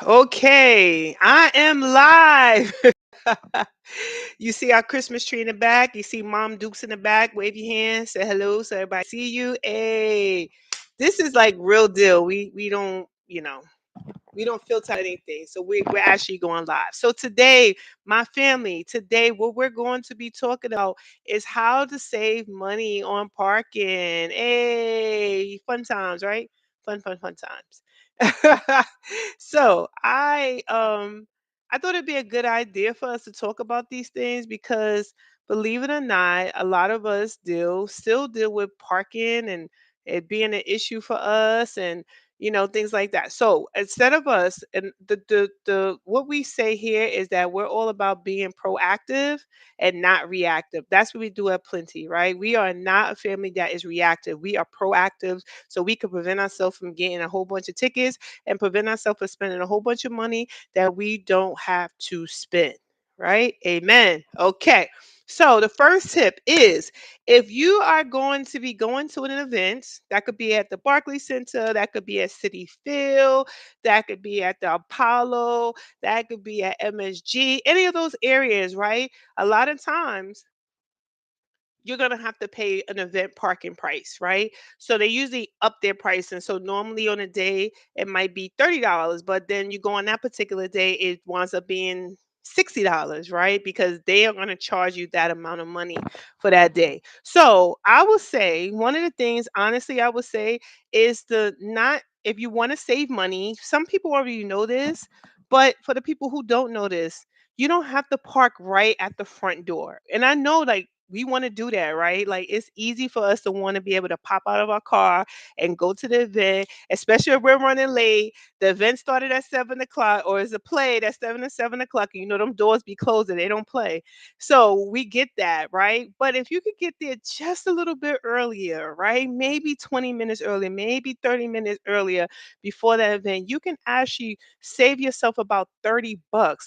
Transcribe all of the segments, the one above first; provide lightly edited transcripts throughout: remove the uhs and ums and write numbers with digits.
Okay, I am live. You see our Christmas tree in the back. You see Mom Dukes in the back. Wave your hand, say hello, so everybody see you. Hey, this is like real deal. We don't, we don't filter anything. So we're actually going live. So today, my family, today what we're going to be talking about is how to save money on parking. Hey, fun times, right? Fun times. So I thought it'd be a good idea for us to talk about these things because believe it or not, a lot of us still deal with parking and it being an issue for us and things like that. So instead of us, and the what we say here is that we're all about being proactive and not reactive. That's what we do at Plenty, right? We are not a family that is reactive. We are proactive, so we can prevent ourselves from getting a whole bunch of tickets and prevent ourselves from spending a whole bunch of money that we don't have to spend. Right? Amen. Okay. So the first tip is if you are going to be going to an event, that could be at the Barclays Center, that could be at City Field, that could be at the Apollo, that could be at MSG, any of those areas, right? A lot of times you're gonna have to pay an event parking price, right? So they usually up their price, and so normally on a day it might be $30, but then you go on that particular day, it winds up being $60, right? Because they are gonna charge you that amount of money for that day. So I will say one of the things, honestly, I would say is the not if you want to save money. Some people already know this, but for the people who don't know this, you don't have to park right at the front door. And I know like we want to do that, right? Like it's easy for us to want to be able to pop out of our car and go to the event, especially if we're running late. The event started at 7 o'clock, or is a play that's 7 to 7 o'clock. And you know them doors be closed and they don't play. So we get that, right? But if you could get there just a little bit earlier, right? Maybe 20 minutes earlier, maybe 30 minutes earlier before that event, you can actually save yourself about $30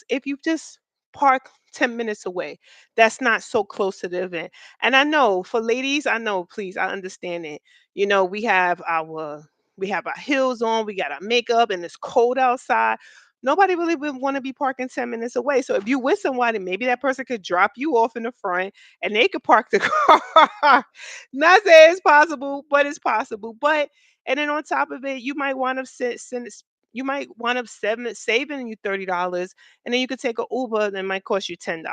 if you just park 10 minutes away. That's not so close to the event. And I know for ladies, I know, please, I understand it. We have our heels on, we got our makeup, and it's cold outside. Nobody really would want to be parking 10 minutes away. So if you with somebody, maybe that person could drop you off in the front and they could park the car. Not saying it's possible, but it's possible. But and then on top of it, you might want to saving you $30, and then you could take an Uber that might cost you $10,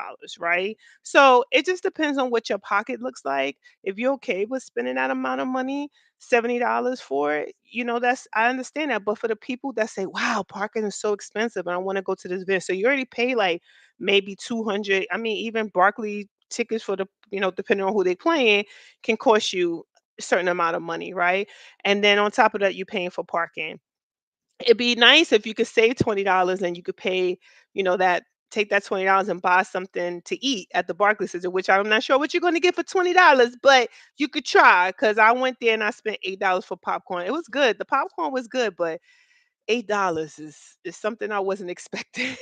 right? So it just depends on what your pocket looks like. If you're okay with spending that amount of money, $70 for it, that's I understand that. But for the people that say, wow, parking is so expensive and I want to go to this event, so you already pay like maybe 200. I mean, even Barkley tickets for the, depending on who they playing, can cost you a certain amount of money, right? And then on top of that, you're paying for parking. It'd be nice if you could save $20 and you could pay, that take that $20 and buy something to eat at the Barclays Center, which I'm not sure what you're going to get for $20, but you could try because I went there and I spent $8 for popcorn. It was good. The popcorn was good, but $8 is something I wasn't expecting.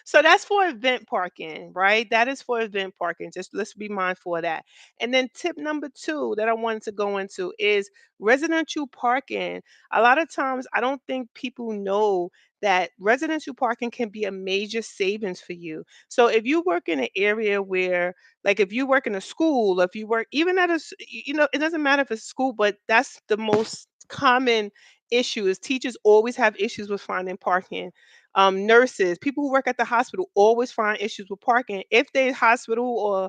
So that's for event parking, right? That is for event parking. Just let's be mindful of that. And then tip number two that I wanted to go into is residential parking. A lot of times I don't think people know that residential parking can be a major savings for you. So if you work in an area where, like if you work in a school, if you work even at it doesn't matter if it's school, but that's the most common issue is teachers always have issues with finding parking. Nurses, people who work at the hospital always find issues with parking. If the hospital or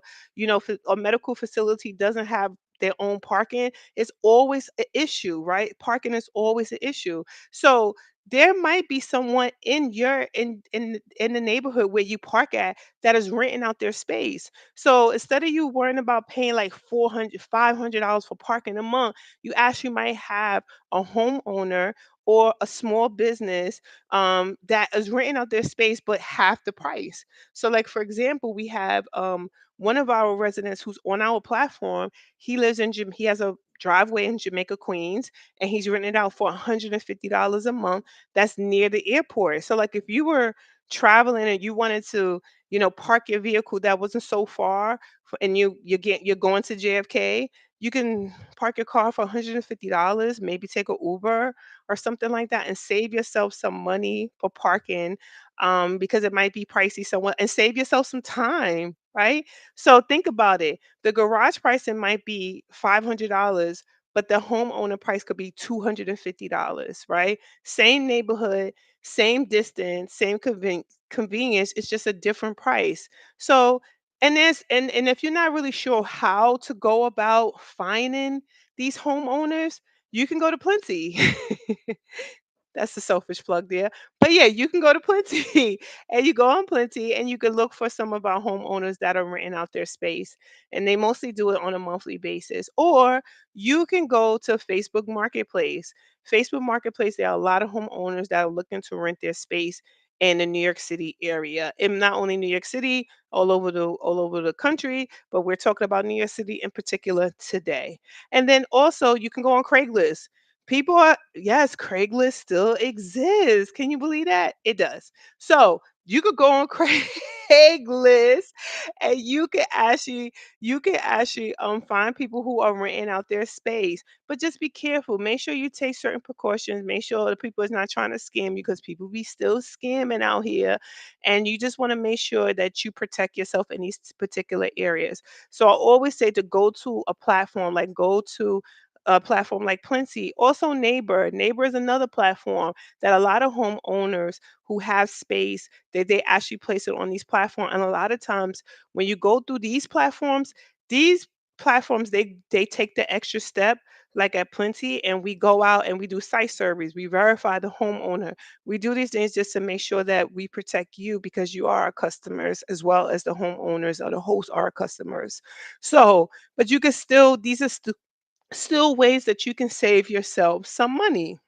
or medical facility doesn't have their own parking, it's always an issue, right? Parking is always an issue. So there might be someone in the neighborhood where you park at that is renting out their space. So instead of you worrying about paying like 400, $500 for parking a month, you actually might have a homeowner or a small business that is renting out their space but half the price. So, like for example, we have one of our residents who's on our platform. He has a driveway in Jamaica, Queens, and he's renting it out for $150 a month. That's near the airport. So, like if you were traveling and you wanted to, park your vehicle that wasn't so far, and you're going to JFK, you can park your car for $150, maybe take a Uber or something like that, and save yourself some money for parking, because it might be pricey somewhere, and save yourself some time, right? So think about it. The garage pricing might be $500, but the homeowner price could be $250, right? Same neighborhood, same distance, same convenience. It's just a different price. So, and if you're not really sure how to go about finding these homeowners, you can go to Plenty. That's the selfish plug there. But yeah, you can go to Plenty and you go on Plenty and you can look for some of our homeowners that are renting out their space. And they mostly do it on a monthly basis. Or you can go to Facebook Marketplace. Facebook Marketplace, there are a lot of homeowners that are looking to rent their space in the New York City area. And not only New York City, all over the country, but we're talking about New York City in particular today. And then also you can go on Craigslist. People are, yes, Craigslist still exists. Can you believe that? It does. So you could go on Craigslist and you can actually find people who are renting out their space. But just be careful. Make sure you take certain precautions. Make sure the people is not trying to scam you, because people be still scamming out here. And you just want to make sure that you protect yourself in these particular areas. So I always say to go to a platform, like go to a platform like Plenty. Also, Neighbor. Neighbor is another platform that a lot of homeowners who have space, they actually place it on these platforms. And a lot of times when you go through these platforms, they take the extra step, like at Plenty, and we go out and we do site surveys, we verify the homeowner. We do these things just to make sure that we protect you, because you are our customers as well as the homeowners or the hosts are our customers. So, but you can still, these are still ways that you can save yourself some money.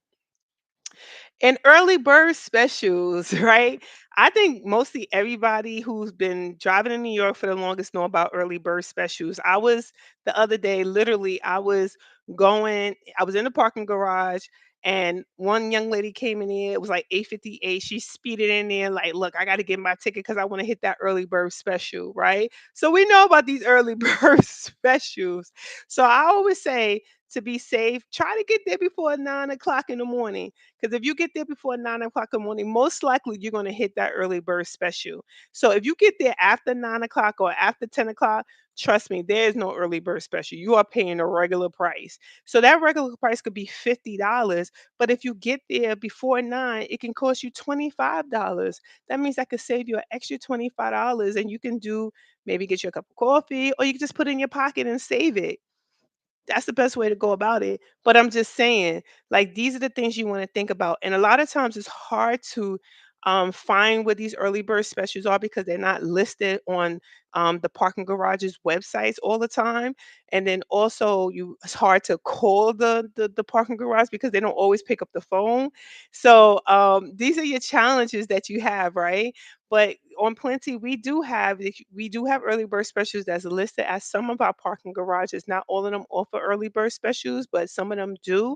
And early bird specials, right? I think mostly everybody who's been driving in New York for the longest know about early bird specials. I was the other day, literally, I was in the parking garage, and one young lady came in there. It was like 8:58. She speeded in there, like, look, I got to get my ticket because I want to hit that early bird special, right? So we know about these early bird specials. So I always say, to be safe, try to get there before 9 o'clock in the morning. Because if you get there before 9 o'clock in the morning, most likely you're going to hit that early bird special. So if you get there after 9 o'clock or after 10 o'clock, trust me, there is no early bird special. You are paying a regular price. So that regular price could be $50. But if you get there before 9, it can cost you $25. That means I could save you an extra $25, and you can do, maybe get you a cup of coffee, or you can just put it in your pocket and save it. That's the best way to go about it. But I'm just saying, like, these are the things you want to think about. And a lot of times it's hard to find what these early bird specials are, because they're not listed on the parking garages websites all the time. And then also, it's hard to call the parking garage because they don't always pick up the phone. So these are your challenges that you have, right? But on Plenty, we do have early bird specials that's listed as some of our parking garages. Not all of them offer early bird specials, but some of them do.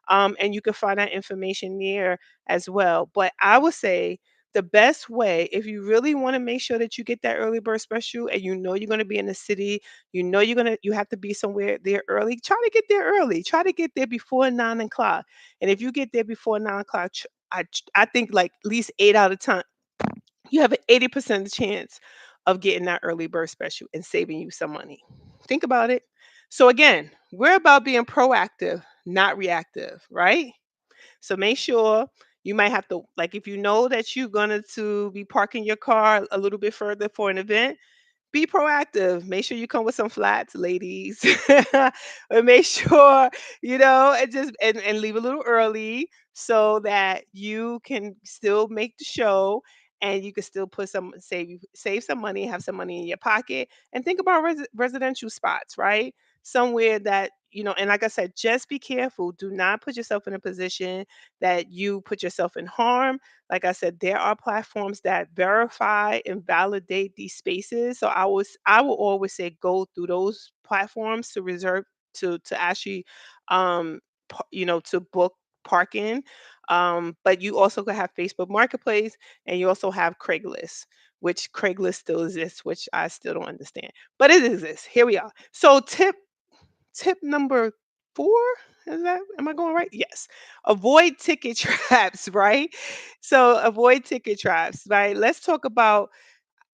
And you can find that information there as well. But I would say the best way, if you really want to make sure that you get that early bird special, and you know you're going to be in the city, you have to be somewhere there early. Try to get there early. Try to get there before 9 o'clock. And if you get there before 9 o'clock, I think like at least 8 out of 10, you have an 80% chance of getting that early bird special and saving you some money. Think about it. So again, we're about being proactive, not reactive, right? So make sure, you might have to, like, if you know that you're going to be parking your car a little bit further for an event, be proactive. Make sure you come with some flats, ladies. And make sure, and leave a little early so that you can still make the show, and you can still save some money, have some money in your pocket, and think about residential spots, right? Somewhere that, and like I said, just be careful. Do not put yourself in a position that you put yourself in harm. Like I said, there are platforms that verify and validate these spaces. So I will always say, go through those platforms to reserve, to actually to book parking. But you also could have Facebook Marketplace, and you also have Craigslist, which Craigslist still exists, which I still don't understand. But it exists. Here we are. So tip number 4. Is that, am I going right? Yes. Avoid ticket traps, right? So avoid ticket traps, right? Let's talk about,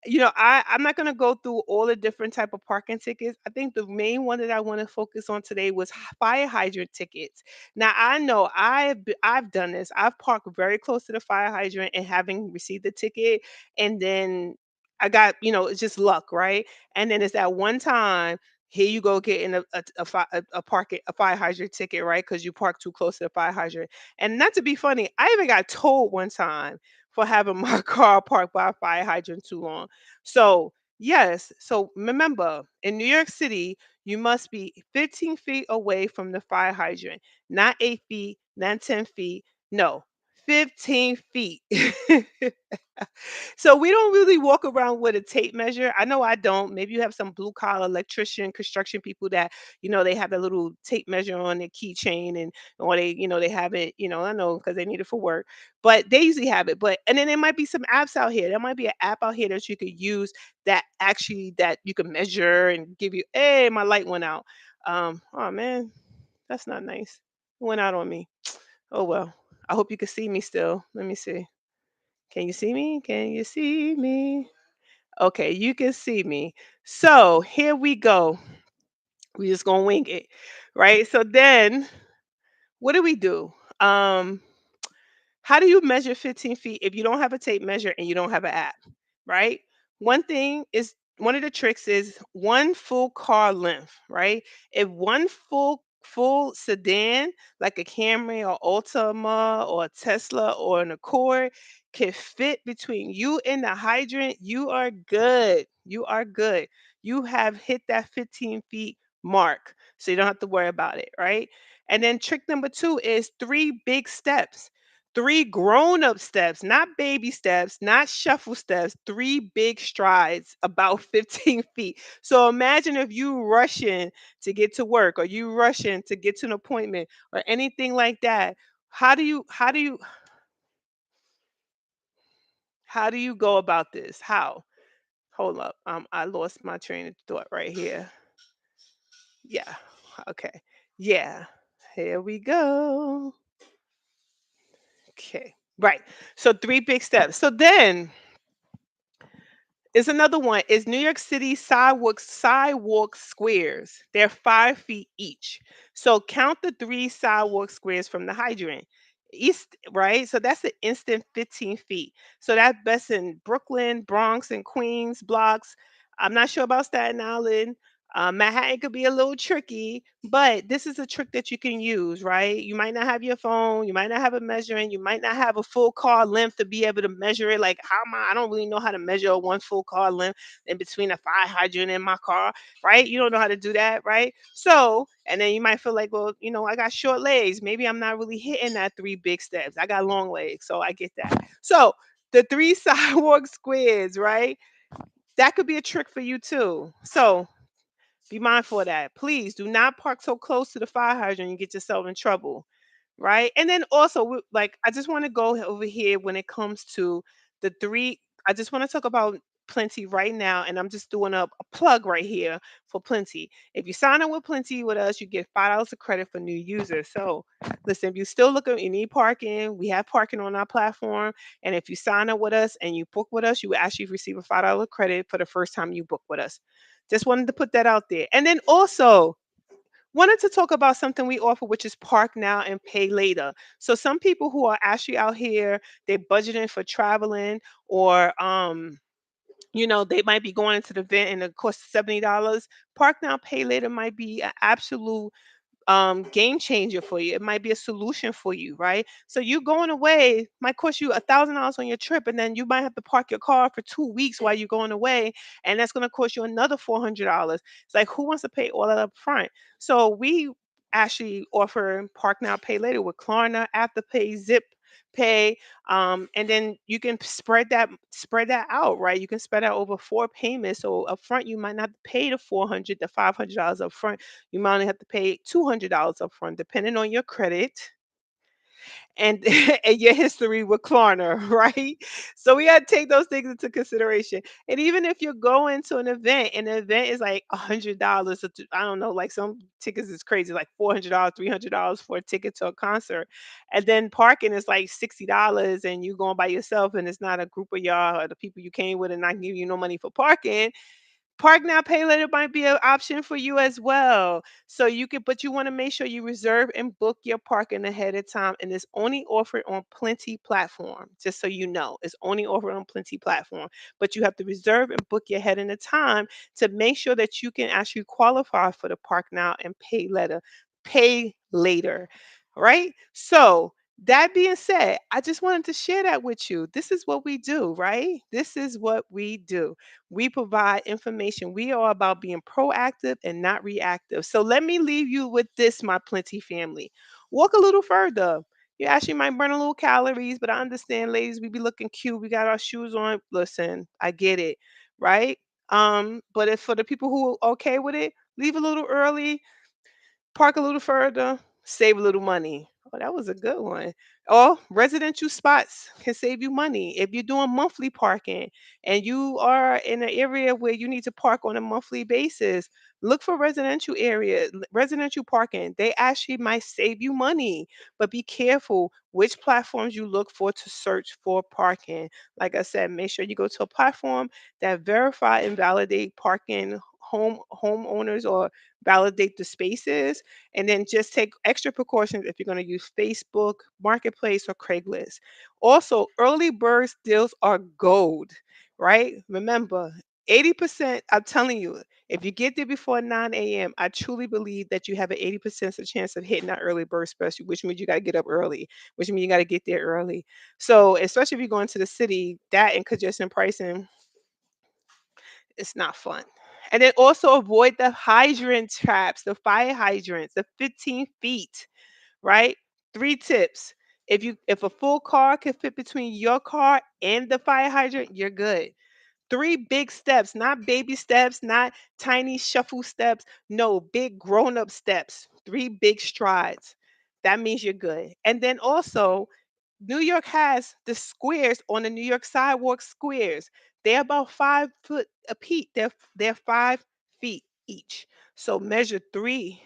I'm not gonna go through all the different type of parking tickets. I think the main one that I want to focus on today was fire hydrant tickets. Now I know I've done this. I've parked very close to the fire hydrant and having received the ticket, and then I got, it's just luck, right? And then it's that one time. Here you go getting a fire hydrant ticket, right? Because you parked too close to the fire hydrant. And not to be funny, I even got told one time for having my car parked by a fire hydrant too long. So, yes. So remember, in New York City, you must be 15 feet away from the fire hydrant, not 8 feet, not 10 feet. No, 15 feet. So we don't really walk around with a tape measure. I know I don't. Maybe you have some blue collar electrician, construction people that, they have a little tape measure on their keychain, and or they have it, I know because they need it for work. But they usually have it. But and then there might be some apps out here. There might be an app out here that you could use that you can measure and give you, hey, my light went out. Oh man, that's not nice. It went out on me. Oh well. I hope you can see me still. Let me see. Can you see me? Can you see me? Okay, you can see me. So here we go. We just gonna wing it, right? So then, what do we do? Um, how do you measure 15 feet if you don't have a tape measure and you don't have an app, right? One of the tricks is one full car length, right? If one full sedan like a Camry or Altima or a Tesla or an Accord can fit between you and the hydrant, you are good. You are good. You have hit that 15 feet mark, so you don't have to worry about it, right? And then trick number 2 is 3 big steps. 3 grown-up steps, not baby steps, not shuffle steps, 3 big strides, about 15 feet. So imagine if you rushing to get to work, or you rushing to get to an appointment, or anything like that. How do you go about this? How? Hold up. I lost my train of thought right here. Yeah. Okay. Yeah. Here we go. Okay. Right. So 3 big steps. So then is another one is New York City sidewalk squares. They're 5 feet each. So count the 3 sidewalk squares from the hydrant. East, right? So that's an instant 15 feet. So that's best in Brooklyn, Bronx, and Queens blocks. I'm not sure about Staten Island. Manhattan could be a little tricky, but this is a trick that you can use, right? You might not have your phone, you might not have a measuring, you might not have a full car length to be able to measure it. Like, how am I don't really know how to measure a one full car length in between a fire hydrant in my car, right? You don't know how to do that, right? So, and then you might feel like, well, I got short legs. Maybe I'm not really hitting that 3 big steps. I got long legs, so I get that. So the 3 sidewalk squares, right? That could be a trick for you too. So be mindful of that. Please do not park so close to the fire hydrant and get yourself in trouble, right? And then also, like, I just want to go over here when it comes to the three. I just want to talk about Plenty right now, and I'm just doing a plug right here for Plenty. If you sign up with Plenty with us, you get $5 of credit for new users. So, listen, if you still looking, you need parking, we have parking on our platform, and if you sign up with us and you book with us, you will actually receive a $5 credit for the first time you book with us. Just wanted to put that out there. And then also, wanted to talk about something we offer, which is park now and pay later. So some people who are actually out here, they're budgeting for traveling, or they might be going into the event and it costs $70. Park now, pay later might be an absolute game changer for you. It might be a solution for you, right? So you going away might cost you $1,000 on your trip, and then you might have to park your car for 2 weeks while you're going away, and that's going to cost you another $400. It's like, who wants to pay all that up front? So we actually offer park now, pay later with Klarna, Afterpay, Zip Pay, and then you can spread that out, right? You can spread out over 4 payments. So up front, you might not pay the 400 to $500 up front. You might only have to pay $200 up front, depending on your credit. and and your history with Klarna, right? So we got to take those things into consideration. And even if you're going to an event and the event is like $100, I don't know, like some tickets is crazy, like $400, $300 for a ticket to a concert, and then parking is like $60, and you going by yourself, and it's not a group of y'all or the people you came with, and not giving you no money for parking. Park now, pay later might be an option for you as well. So you can, but you want to make sure you reserve and book your parking ahead of time. And it's only offered on Plenty platform, just so you know. It's only offered on Plenty platform. But you have to reserve and book your ahead in the time to make sure that you can actually qualify for the park now and pay later. Right? So that being said, I just wanted to share that with you. This is what we do, right? This is what we do. We provide information. We are about being proactive and not reactive. So let me leave you with this, my Plenty family. Walk a little further. You actually might burn a little calories, but I understand, ladies, we be looking cute. We got our shoes on. Listen, I get it, right? But if for the people who are okay with it, leave a little early, park a little further, save a little money. Oh, that was a good one. Or residential spots can save you money. If you're doing monthly parking and you are in an area where you need to park on a monthly basis, look for residential parking. They actually might save you money, but be careful which platforms you look for to search for parking. Like I said, make sure you go to a platform that verify and validate parking homeowners or validate the spaces, and then just take extra precautions if you're going to use Facebook, Marketplace, or Craigslist. Also, early bird deals are gold, right? Remember, 80%, I'm telling you, if you get there before 9 a.m., I truly believe that you have an 80% chance of hitting that early bird special, which means you got to get up early, which means you got to get there early. So, especially if you're going to the city, that and congestion pricing, it's not fun. And then also avoid the hydrant traps, the fire hydrants, the 15 feet, right? Three tips. If a full car can fit between your car and the fire hydrant, you're good. Three big steps, not baby steps, not tiny shuffle steps. No, big grown up steps. Three big strides. That means you're good. And then also, New York has the squares on the New York sidewalk squares. They're about 5 foot a peak. They're 5 feet each. So measure three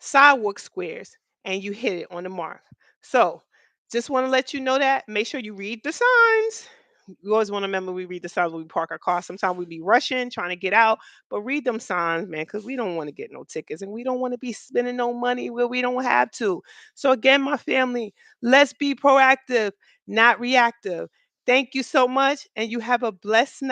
sidewalk squares and you hit it on the mark. So just want to let you know that. Make sure you read the signs. You always want to remember we read the signs when we park our car. Sometimes we be rushing, trying to get out, but read them signs, man, because we don't want to get no tickets and we don't want to be spending no money where we don't have to. So again, my family, let's be proactive, not reactive. Thank you so much, and you have a blessed night.